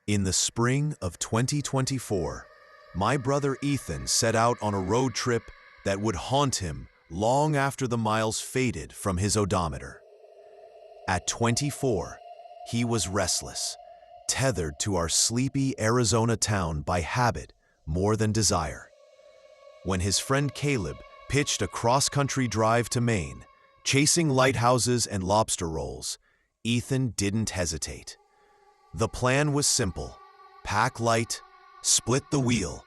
In the spring of 2024, my brother Ethan set out on a road trip that would haunt him long after the miles faded from his odometer. At 24, he was restless, tethered to our sleepy Arizona town by habit more than desire. When his friend Caleb pitched a cross-country drive to Maine, chasing lighthouses and lobster rolls, Ethan didn't hesitate. The plan was simple: pack light, split the wheel,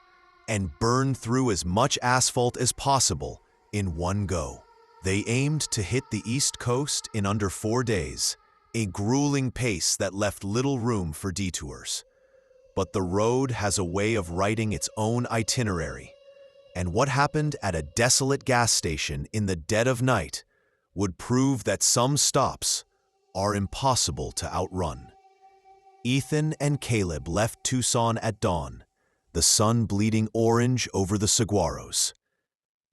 and burn through as much asphalt as possible in one go. They aimed to hit the East Coast in under 4 days, a grueling pace that left little room for detours. But the road has a way of writing its own itinerary, and what happened at a desolate gas station in the dead of night would prove that some stops are impossible to outrun. Ethan and Caleb left Tucson at dawn, the sun bleeding orange over the saguaros.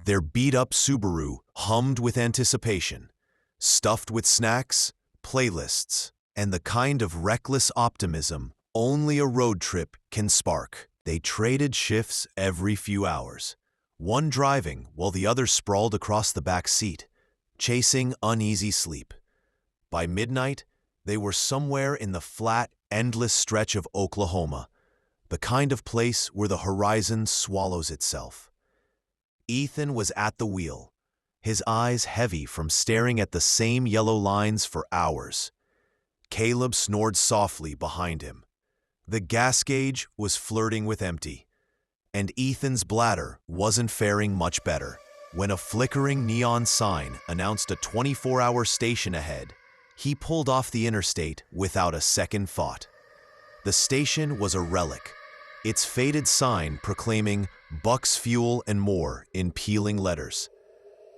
Their beat-up Subaru hummed with anticipation, stuffed with snacks, playlists, and the kind of reckless optimism only a road trip can spark. They traded shifts every few hours, one driving while the other sprawled across the back seat, chasing uneasy sleep. By midnight, they were somewhere in the flat, endless stretch of Oklahoma, the kind of place where the horizon swallows itself. Ethan was at the wheel, his eyes heavy from staring at the same yellow lines for hours. Caleb snored softly behind him. The gas gauge was flirting with empty, and Ethan's bladder wasn't faring much better. When a flickering neon sign announced a 24-hour station ahead, he pulled off the interstate without a second thought. The station was a relic, its faded sign proclaiming Bucks Fuel and More in peeling letters.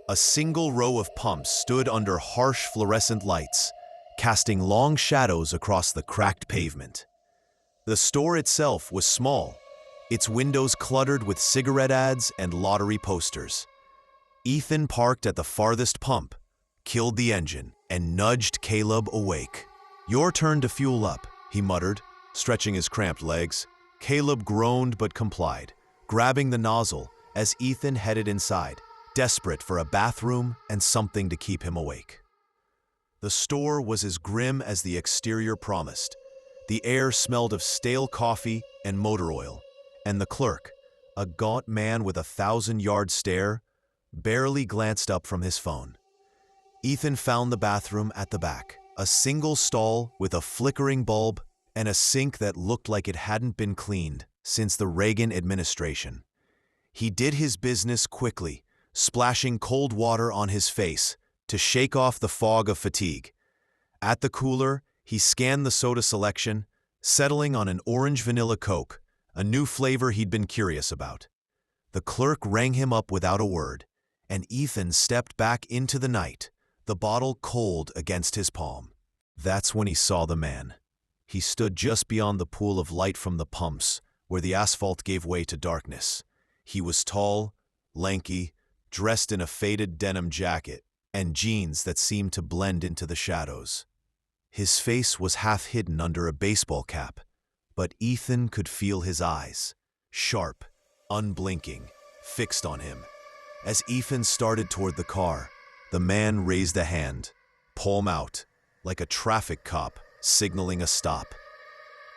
A single row of pumps stood under harsh fluorescent lights, casting long shadows across the cracked pavement. The store itself was small, its windows cluttered with cigarette ads and lottery posters. Ethan parked at the farthest pump, killed the engine, and nudged Caleb awake. "Your turn to fuel up," he muttered, stretching his cramped legs. Caleb groaned but complied, grabbing the nozzle as Ethan headed inside, desperate for a bathroom and something to keep him awake. The store was as grim as the exterior promised. The air smelled of stale coffee and motor oil, and the clerk, a gaunt man with a 1,000-yard stare, barely glanced up from his phone. Ethan found the bathroom at the back, a single stall with a flickering bulb and a sink that looked like it hadn't been cleaned since the Reagan administration. He did his business quickly, splashing cold water on his face to shake off the fog of fatigue. At the cooler, he scanned the soda selection, settling on an orange vanilla Coke, a new flavor he'd been curious about. The clerk rang him up without a word, and Ethan stepped back into the night, the bottle cold against his palm. That's when he saw the man. He stood just beyond the pool of light from the pumps, where the asphalt gave way to darkness. He was tall, lanky, dressed in a faded denim jacket and jeans that seemed to blend into the shadows. His face was half hidden under a baseball cap, but Ethan could feel his eyes, sharp, unblinking, fixed on him. As Ethan started toward the car, the man raised a hand, palm out, like a traffic cop signaling a stop.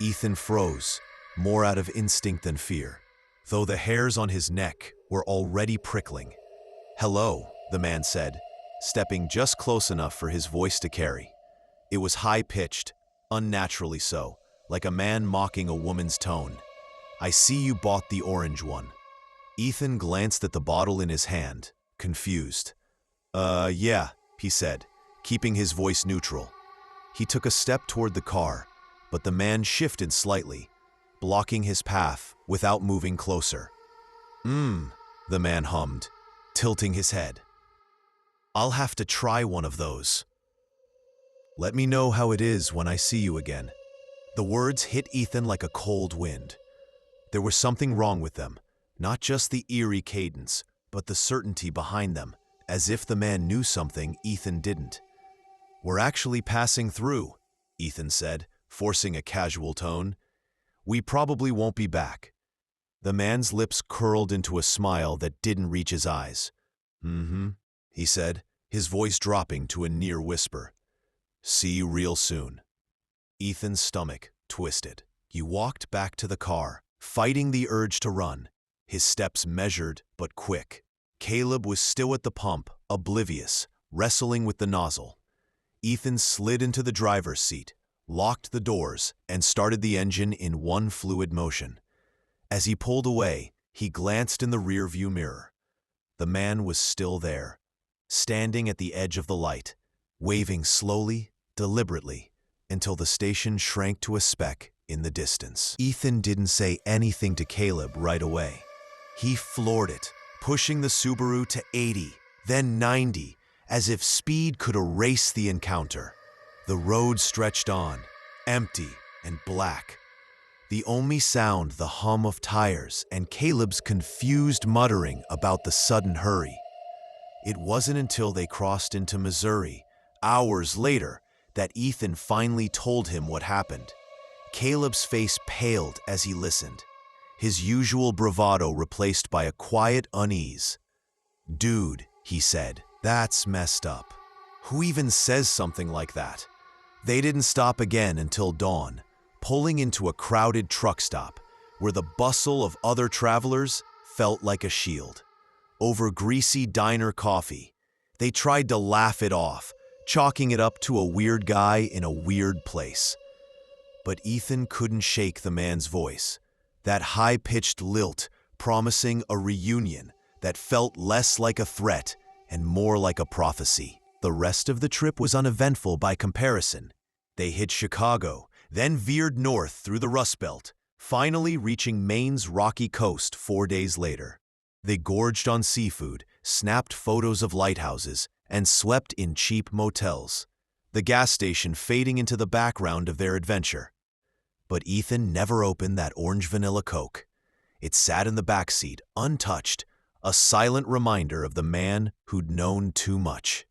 Ethan froze, more out of instinct than fear, though the hairs on his neck were already prickling. "Hello," the man said, stepping just close enough for his voice to carry. It was high-pitched, unnaturally so, like a man mocking a woman's tone. "I see you bought the orange one." Ethan glanced at the bottle in his hand, confused. Yeah," he said, keeping his voice neutral. He took a step toward the car, but the man shifted slightly, blocking his path without moving closer. The man hummed, tilting his head. "I'll have to try one of those. Let me know how it is when I see you again." The words hit Ethan like a cold wind. There was something wrong with them, not just the eerie cadence, but the certainty behind them, as if the man knew something Ethan didn't. "We're actually passing through," Ethan said, forcing a casual tone. We probably won't be back." The man's lips curled into a smile that didn't reach his eyes. "Mm-hmm," he said, his voice dropping to a near whisper. "See you real soon." Ethan's stomach twisted. He walked back to the car, fighting the urge to run, his steps measured but quick. Caleb was still at the pump, oblivious, wrestling with the nozzle. Ethan slid into the driver's seat, locked the doors, and started the engine in one fluid motion. As he pulled away, he glanced in the rearview mirror. The man was still there, standing at the edge of the light, waving slowly, deliberately, until the station shrank to a speck in the distance. Ethan didn't say anything to Caleb right away. He floored it, pushing the Subaru to 80, then 90, as if speed could erase the encounter. The road stretched on, empty and black. The only sound the hum of tires and Caleb's confused muttering about the sudden hurry. It wasn't until they crossed into Missouri, hours later, that Ethan finally told him what happened. Caleb's face paled as he listened, his usual bravado replaced by a quiet unease. "Dude," he said, "that's messed up. Who even says something like that?" They didn't stop again until dawn, pulling into a crowded truck stop where the bustle of other travelers felt like a shield. Over greasy diner coffee, they tried to laugh it off, chalking it up to a weird guy in a weird place. But Ethan couldn't shake the man's voice, that high-pitched lilt promising a reunion that felt less like a threat and more like a prophecy. The rest of the trip was uneventful by comparison. They hit Chicago, then veered north through the Rust Belt, finally reaching Maine's rocky coast 4 days later. They gorged on seafood, snapped photos of lighthouses, and slept in cheap motels, the gas station fading into the background of their adventure. But Ethan never opened that orange vanilla Coke. It sat in the backseat, untouched, a silent reminder of the man who'd known too much.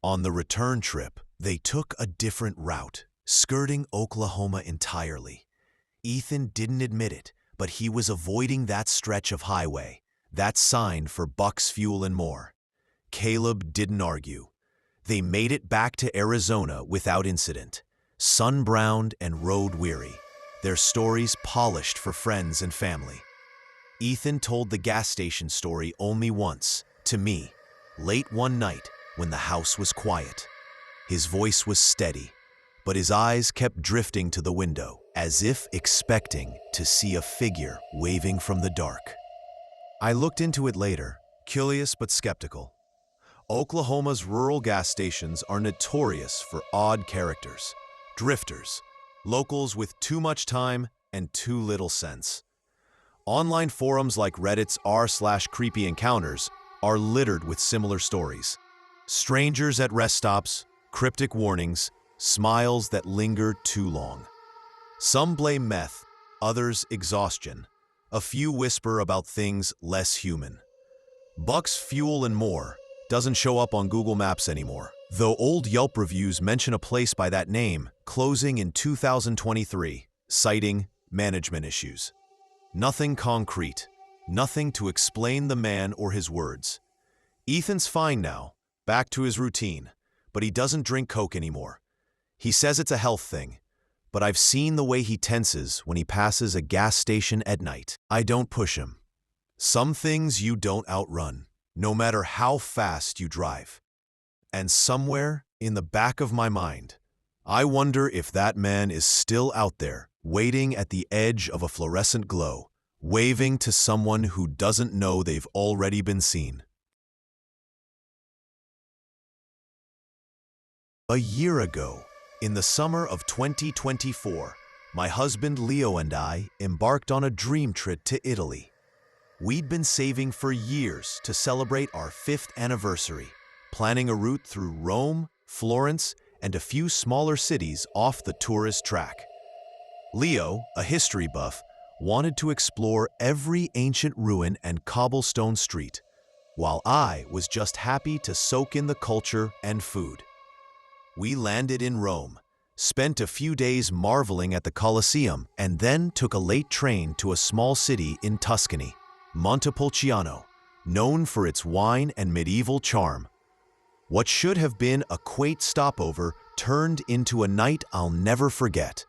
On the return trip, they took a different route, skirting Oklahoma entirely. Ethan didn't admit it, but he was avoiding that stretch of highway, that sign for Bucks Fuel and more. Caleb didn't argue. They made it back to Arizona without incident, sun-browned and road-weary, their stories polished for friends and family. Ethan told the gas station story only once, to me, late one night when the house was quiet. His voice was steady, but his eyes kept drifting to the window, as if expecting to see a figure waving from the dark. I looked into it later, curious but skeptical. Oklahoma's rural gas stations are notorious for odd characters, drifters, locals with too much time and too little sense. Online forums like Reddit's r/creepy encounters are littered with similar stories. Strangers at rest stops, cryptic warnings, smiles that linger too long. Some blame meth, others exhaustion. A few whisper about things less human. Bucks Fuel and More doesn't show up on Google Maps anymore, though old Yelp reviews mention a place by that name closing in 2023, citing management issues. Nothing concrete, nothing to explain the man or his words. Ethan's fine now, back to his routine, but he doesn't drink Coke anymore. He says it's a health thing, but I've seen the way he tenses when he passes a gas station at night. I don't push him. Some things you don't outrun, no matter how fast you drive. And somewhere in the back of my mind, I wonder if that man is still out there, waiting at the edge of a fluorescent glow, waving to someone who doesn't know they've already been seen. A year ago, in the summer of 2024, my husband Leo and I embarked on a dream trip to Italy. We'd been saving for years to celebrate our 5th anniversary, planning a route through Rome, Florence, and a few smaller cities off the tourist track. Leo, a history buff, wanted to explore every ancient ruin and cobblestone street, while I was just happy to soak in the culture and food. We landed in Rome, spent a few days marveling at the Colosseum, and then took a late train to a small city in Tuscany, Montepulciano, known for its wine and medieval charm. What should have been a quaint stopover turned into a night I'll never forget,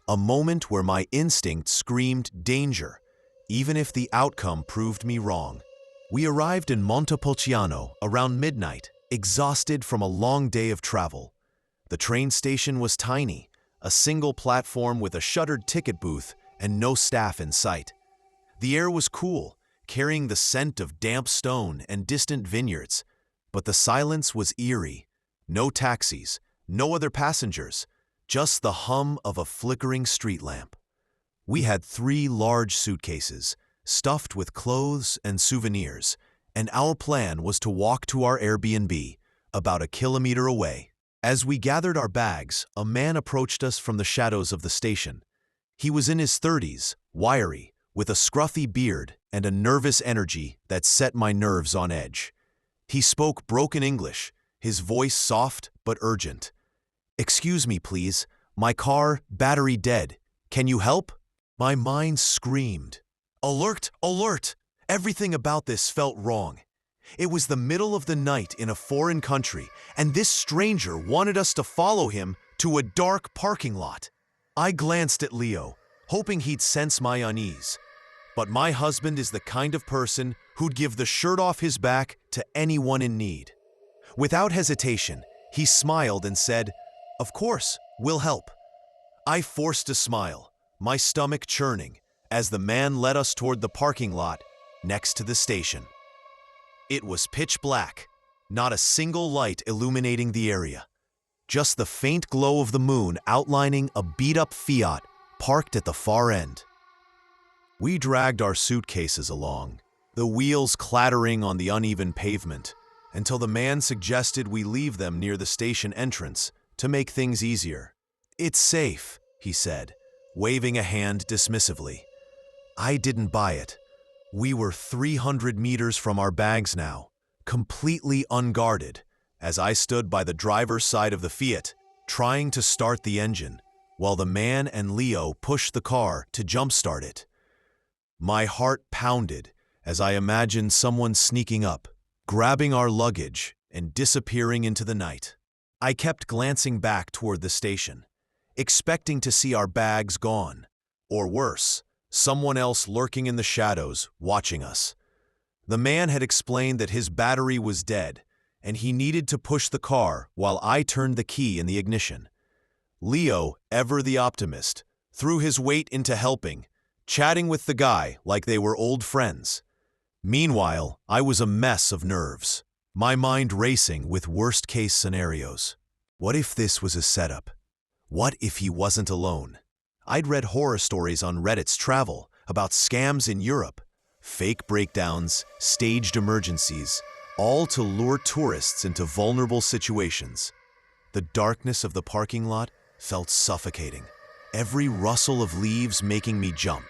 a moment where my instinct screamed danger, even if the outcome proved me wrong. We arrived in Montepulciano around midnight, exhausted from a long day of travel. The train station was tiny, a single platform with a shuttered ticket booth and no staff in sight. The air was cool, carrying the scent of damp stone and distant vineyards, but the silence was eerie. No taxis, no other passengers, just the hum of a flickering street lamp. We had 3 large suitcases, stuffed with clothes and souvenirs, and our plan was to walk to our Airbnb, about a kilometer away. As we gathered our bags, a man approached us from the shadows of the station. He was in his 30s, wiry, with a scruffy beard and a nervous energy that set my nerves on edge. He spoke broken English, his voice soft but urgent. "Excuse me, please. My car, battery dead. Can you help?" My mind screamed. Alert! Alert! Everything about this felt wrong. It was the middle of the night in a foreign country, and this stranger wanted us to follow him to a dark parking lot. I glanced at Leo, hoping he'd sense my unease. But my husband is the kind of person who'd give the shirt off his back to anyone in need. Without hesitation, he smiled and said, "Of course, we'll help." I forced a smile, my stomach churning, as the man led us toward the parking lot next to the station. It was pitch black, not a single light illuminating the area. Just the faint glow of the moon outlining a beat-up Fiat parked at the far end. We dragged our suitcases along, the wheels clattering on the uneven pavement, until the man suggested we leave them near the station entrance to make things easier. "It's safe," he said, waving a hand dismissively. I didn't buy it. We were 300 meters from our bags now, completely unguarded, as I stood by the driver's side of the Fiat, trying to start the engine, while the man and Leo pushed the car to jumpstart it. My heart pounded as I imagined someone sneaking up, grabbing our luggage, and disappearing into the night. I kept glancing back toward the station, expecting to see our bags gone, or worse, someone else lurking in the shadows, watching us. The man had explained that his battery was dead, and he needed to push the car while I turned the key in the ignition. Leo, ever the optimist, threw his weight into helping, chatting with the guy like they were old friends. Meanwhile, I was a mess of nerves, my mind racing with worst-case scenarios. What if this was a setup? What if he wasn't alone? I'd read horror stories on Reddit's Travel about scams in Europe, fake breakdowns, staged emergencies, all to lure tourists into vulnerable situations. The darkness of the parking lot felt suffocating, every rustle of leaves making me jump.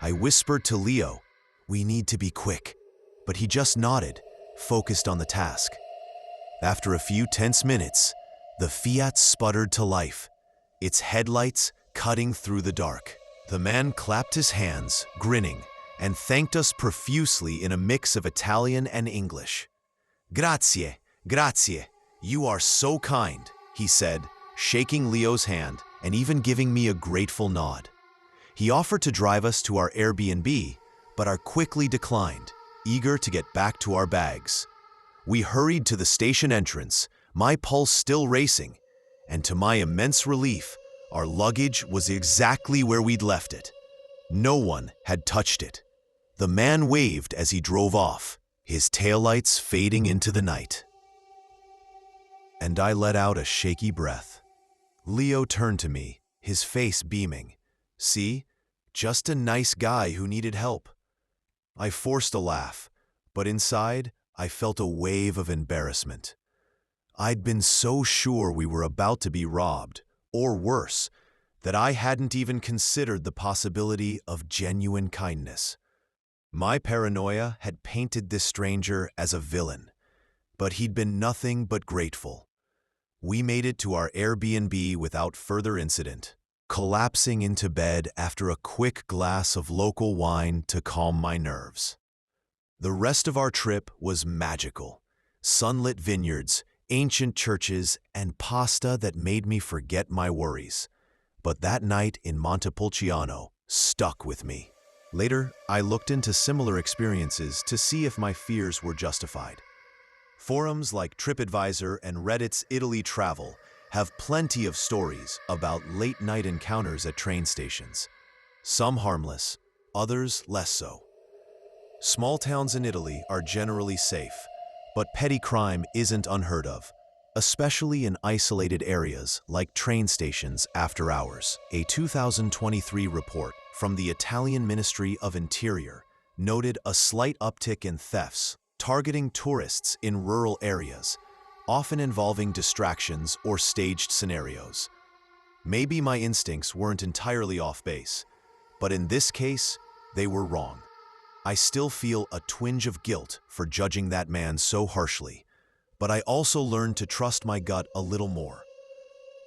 I whispered to Leo, "We need to be quick," but he just nodded, focused on the task. After a few tense minutes, the Fiat sputtered to life, its headlights cutting through the dark. The man clapped his hands, grinning, and thanked us profusely in a mix of Italian and English. "Grazie, grazie, you are so kind," he said, shaking Leo's hand and even giving me a grateful nod. He offered to drive us to our Airbnb, but I quickly declined, eager to get back to our bags. We hurried to the station entrance, my pulse still racing, and to my immense relief, our luggage was exactly where we'd left it. No one had touched it. The man waved as he drove off, his taillights fading into the night. And I let out a shaky breath. Leo turned to me, his face beaming. "See? Just a nice guy who needed help." I forced a laugh, but inside, I felt a wave of embarrassment. I'd been so sure we were about to be robbed, or worse, that I hadn't even considered the possibility of genuine kindness. My paranoia had painted this stranger as a villain, but he'd been nothing but grateful. We made it to our Airbnb without further incident, collapsing into bed after a quick glass of local wine to calm my nerves. The rest of our trip was magical. Sunlit vineyards, ancient churches, and pasta that made me forget my worries. But that night in Montepulciano stuck with me. Later, I looked into similar experiences to see if my fears were justified. Forums like TripAdvisor and Reddit's Italy Travel have plenty of stories about late-night encounters at train stations. Some harmless, others less so. Small towns in Italy are generally safe, but petty crime isn't unheard of, especially in isolated areas like train stations after hours. A 2023 report from the Italian Ministry of Interior noted a slight uptick in thefts targeting tourists in rural areas, often involving distractions or staged scenarios. Maybe my instincts weren't entirely off base, but in this case, they were wrong. I still feel a twinge of guilt for judging that man so harshly, but I also learned to trust my gut a little more.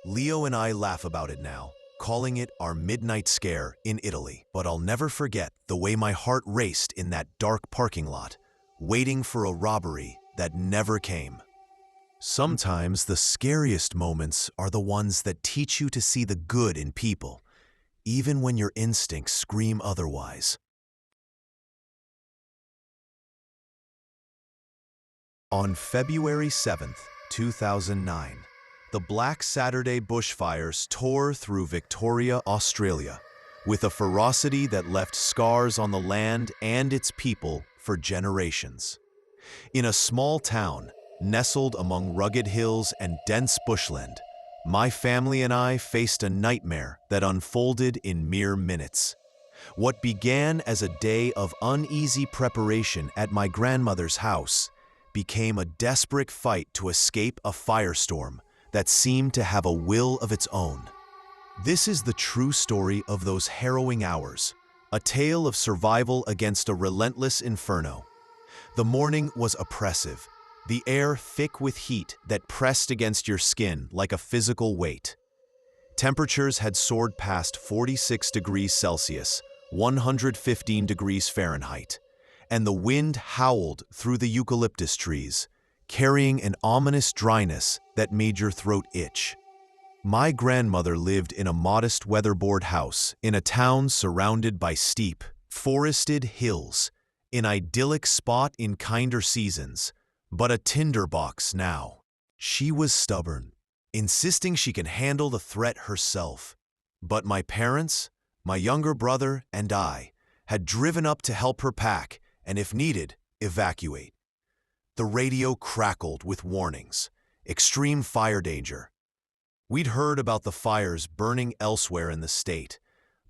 Leo and I laugh about it now, calling it our midnight scare in Italy, but I'll never forget the way my heart raced in that dark parking lot, waiting for a robbery that never came. Sometimes the scariest moments are the ones that teach you to see the good in people, even when your instincts scream otherwise. On February 7th, 2009, the Black Saturday bushfires tore through Victoria, Australia, with a ferocity that left scars on the land and its people for generations. In a small town, nestled among rugged hills and dense bushland, my family and I faced a nightmare that unfolded in mere minutes. What began as a day of uneasy preparation at my grandmother's house became a desperate fight to escape a firestorm that seemed to have a will of its own. This is the true story of those harrowing hours, a tale of survival against a relentless inferno. The morning was oppressive, the air thick with heat that pressed against your skin like a physical weight. Temperatures had soared past 46 degrees Celsius, 115 degrees Fahrenheit, and the wind howled through the eucalyptus trees, carrying an ominous dryness that made your throat itch. My grandmother lived in a modest weatherboard house in a town surrounded by steep, forested hills, an idyllic spot in kinder seasons, but a tinderbox now. She was stubborn, insisting she can handle the threat herself. But my parents, my younger brother, and I had driven up to help her pack and, if needed, evacuate. The radio crackled with warnings, extreme fire danger. We'd heard about the fires burning elsewhere in the state,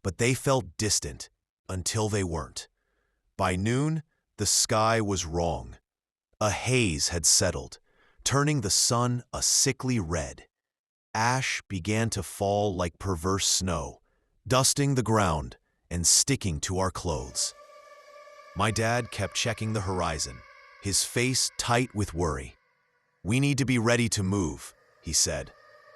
but they felt distant until they weren't. By noon, the sky was wrong. A haze had settled, turning the sun a sickly red. Ash began to fall like perverse snow, dusting the ground and sticking to our clothes. My dad kept checking the horizon, his face tight with worry. "We need to be ready to move," he said,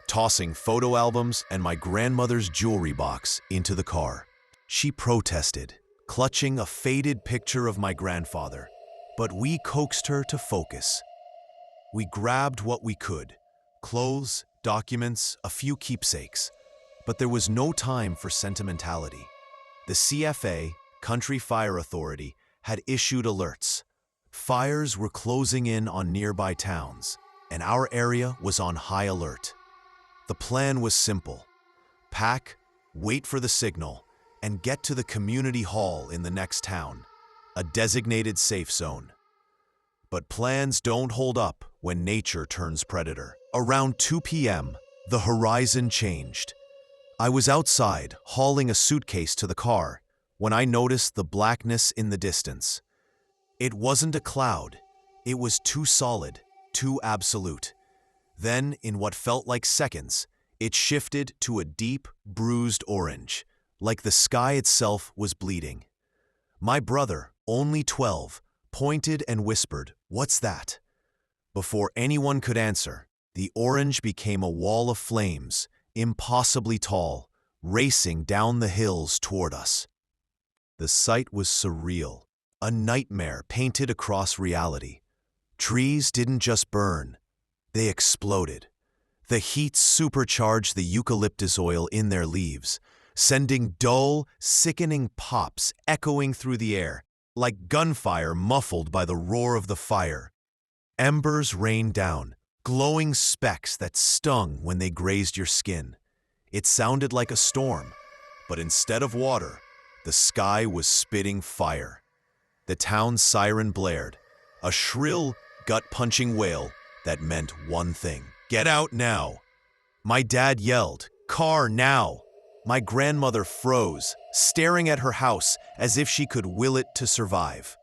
tossing photo albums and my grandmother's jewelry box into the car. She protested, clutching a faded picture of my grandfather, but we coaxed her to focus. We grabbed what we could: clothes, documents, a few keepsakes. But there was no time for sentimentality. The CFA, Country Fire Authority, had issued alerts. Fires were closing in on nearby towns, and our area was on high alert. The plan was simple: pack, wait for the signal, and get to the community hall in the next town, a designated safe zone. But plans don't hold up when nature turns predator. Around 2 p.m., the horizon changed. I was outside, hauling a suitcase to the car, when I noticed the blackness in the distance. It wasn't a cloud. It was too solid, too absolute. Then, in what felt like seconds, it shifted to a deep, bruised orange, like the sky itself was bleeding. My brother, only 12, pointed and whispered, "What's that?" Before anyone could answer, The orange became a wall of flames, impossibly tall, racing down the hills toward us. The sight was surreal, a nightmare painted across reality. Trees didn't just burn, they exploded. The heat supercharged the eucalyptus oil in their leaves, sending dull, sickening pops echoing through the air, like gunfire muffled by the roar of the fire. Embers rained down, glowing specks that stung when they grazed your skin. It sounded like a storm, but instead of water, the sky was spitting fire. The town's siren blared, a shrill, gut-punching wail that meant one thing: get out now! My dad yelled, "Car now!" My grandmother froze, staring at her house as if she could will it to survive.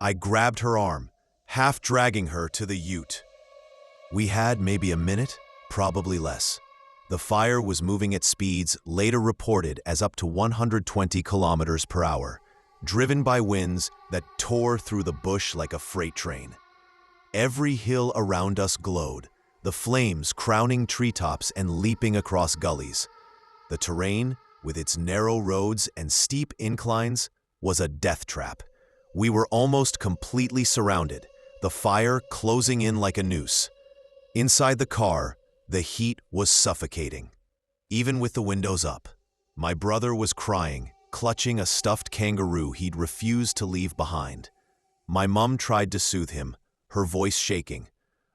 I grabbed her arm, half dragging her to the ute. We had maybe a minute, probably less. The fire was moving at speeds later reported as up to 120 kilometers per hour, driven by winds that tore through the bush like a freight train. Every hill around us glowed, the flames crowning treetops and leaping across gullies. The terrain, with its narrow roads and steep inclines, was a death trap. We were almost completely surrounded, the fire closing in like a noose. Inside the car, the heat was suffocating, even with the windows up. My brother was crying, clutching a stuffed kangaroo he'd refused to leave behind. My mom tried to soothe him, her voice shaking.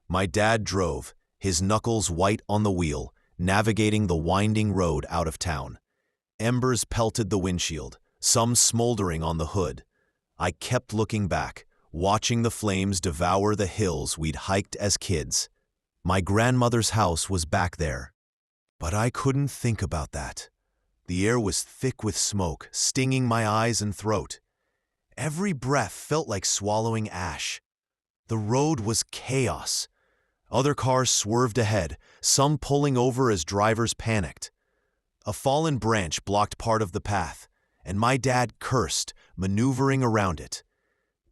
My dad drove, his knuckles white on the wheel, navigating the winding road out of town. Embers pelted the windshield, some smoldering on the hood. I kept looking back, watching the flames devour the hills we'd hiked as kids. My grandmother's house was back there. But I couldn't think about that. The air was thick with smoke, stinging my eyes and throat. Every breath felt like swallowing ash. The road was chaos. Other cars swerved ahead, some pulling over as drivers panicked. A fallen branch blocked part of the path, and my dad cursed, maneuvering around it.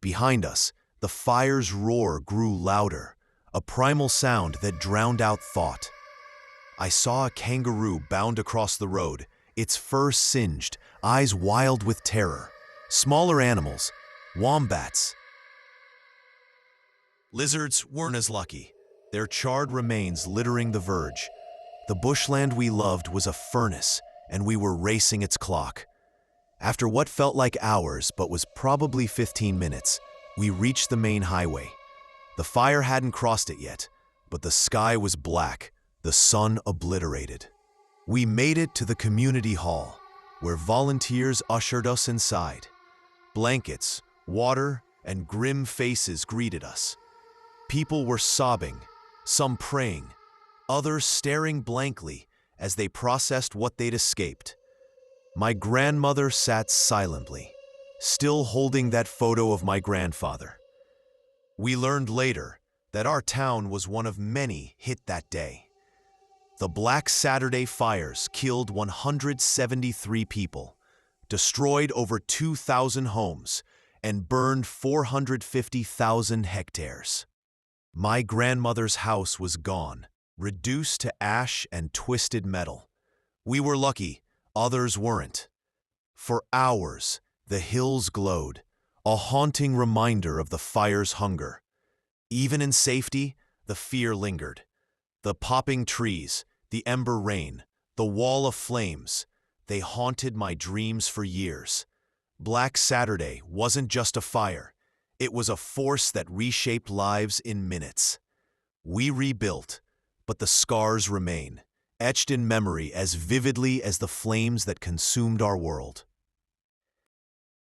Behind us, the fire's roar grew louder, a primal sound that drowned out thought. I saw a kangaroo bound across the road, its fur singed, eyes wild with terror. Smaller animals, wombats. Lizards weren't as lucky, their charred remains littering the verge. The bushland we loved was a furnace, and we were racing its clock. After what felt like hours but was probably 15 minutes, we reached the main highway. The fire hadn't crossed it yet, but the sky was black, the sun obliterated. We made it to the community hall, where volunteers ushered us inside. Blankets, water, and grim faces greeted us. People were sobbing, some praying, others staring blankly as they processed what they'd escaped. My grandmother sat silently, still holding that photo of my grandfather. We learned later that our town was one of many hit that day. The Black Saturday fires killed 173 people, destroyed over 2,000 homes, and burned 450,000 hectares. My grandmother's house was gone, reduced to ash and twisted metal. We were lucky, others weren't. For hours, the hills glowed, a haunting reminder of the fire's hunger. Even in safety, the fear lingered. The popping trees, the ember rain, the wall of flames, they haunted my dreams for years. Black Saturday wasn't just a fire. It was a force that reshaped lives in minutes. We rebuilt, but the scars remain, etched in memory as vividly as the flames that consumed our world.